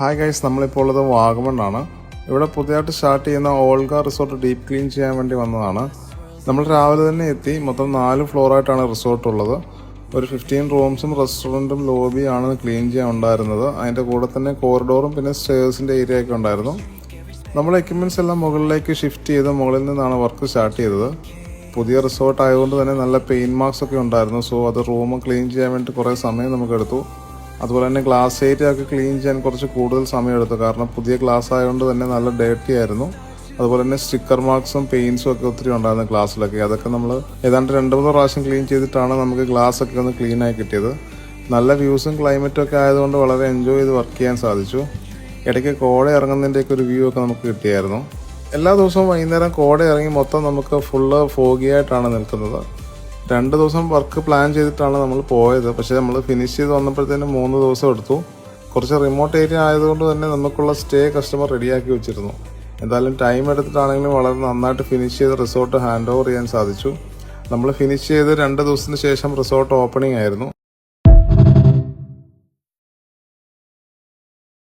Hi guys, നമ്മളിപ്പോൾ ഉള്ളത് വാഗമണ്ണാണ്. ഇവിടെ പുതിയതായിട്ട് സ്റ്റാർട്ട് ചെയ്യുന്ന ഓൾഗ റിസോർട്ട് ഡീപ്പ് ക്ലീൻ ചെയ്യാൻ വേണ്ടി വന്നതാണ്. നമ്മൾ രാവിലെ തന്നെ എത്തി. മൊത്തം 4 ഫ്ലോറായിട്ടാണ് റിസോർട്ട് ഉള്ളത്. ഒരു 15 റൂംസും റെസ്റ്റോറൻറ്റും ലോബിയാണ് ക്ലീൻ ചെയ്യാൻ ഉണ്ടായിരുന്നത്. അതിൻ്റെ കൂടെ തന്നെ കോറിഡോറും പിന്നെ സ്റ്റേഴ്സിൻ്റെ ഏരിയ ഒക്കെ ഉണ്ടായിരുന്നു. നമ്മൾ എക്യുപ്മെൻറ്റ്സ് എല്ലാം മുകളിലേക്ക് ഷിഫ്റ്റ് ചെയ്ത് മുകളിൽ നിന്നാണ് വർക്ക് സ്റ്റാർട്ട് ചെയ്തത്. പുതിയ റിസോർട്ട് ആയതുകൊണ്ട് തന്നെ നല്ല പെയിൻറ്റ് മാർക്സ് ഒക്കെ ഉണ്ടായിരുന്നു. സോ അത് റൂം ക്ലീൻ ചെയ്യാൻ വേണ്ടി കുറേ സമയം നമുക്കെടുത്തു. അതുപോലെ തന്നെ ഗ്ലാസ് ഏരിയ ഒക്കെ ക്ലീൻ ചെയ്യാൻ കുറച്ച് കൂടുതൽ സമയമെടുത്തു. കാരണം പുതിയ ഗ്ലാസ് ആയതുകൊണ്ട് തന്നെ നല്ല ഡേർട്ടി ആയിരുന്നു. അതുപോലെ തന്നെ സ്റ്റിക്കർ മാർക്സും പെയിൻസും ഒക്കെ ഒത്തിരി ഉണ്ടായിരുന്നു ഗ്ലാസ്സിലൊക്കെ. അതൊക്കെ നമ്മൾ ഏതാണ്ട് 2-3 പ്രാവശ്യം ക്ലീൻ ചെയ്തിട്ടാണ് നമുക്ക് ഗ്ലാസ് ഒക്കെ ഒന്ന് ക്ലീനായി കിട്ടിയത്. നല്ല വ്യൂസും ക്ലൈമറ്റും ഒക്കെ ആയതുകൊണ്ട് വളരെ എൻജോയ് ചെയ്ത് വർക്ക് ചെയ്യാൻ സാധിച്ചു. ഇടയ്ക്ക് കോട ഇറങ്ങുന്നതിൻ്റെയൊക്കെ ഒരു വ്യൂ ഒക്കെ നമുക്ക് കിട്ടിയായിരുന്നു. എല്ലാ ദിവസവും വൈകുന്നേരം കോട ഇറങ്ങി മൊത്തം നമുക്ക് ഫുള്ള് ഫോഗിയായിട്ടാണ് നിൽക്കുന്നത്. 2 ദിവസം വർക്ക് പ്ലാൻ ചെയ്തിട്ടാണ് നമ്മൾ പോയത്. പക്ഷേ നമ്മൾ ഫിനിഷ് ചെയ്ത് വന്നപ്പോഴത്തേനും 3 ദിവസം എടുത്തു. കുറച്ച് റിമോട്ട് ഏരിയ ആയതുകൊണ്ട് തന്നെ നമുക്കുള്ള സ്റ്റേ കസ്റ്റമർ റെഡിയാക്കി വെച്ചിരുന്നു. എന്തായാലും ടൈം എടുത്തിട്ടാണെങ്കിലും വളരെ നന്നായിട്ട് ഫിനിഷ് ചെയ്ത് റിസോർട്ട് ഹാൻഡ് ഓവർ ചെയ്യാൻ സാധിച്ചു. നമ്മൾ ഫിനിഷ് ചെയ്ത് 2 ദിവസത്തിന് ശേഷം റിസോർട്ട് ഓപ്പണിംഗ് ആയിരുന്നു.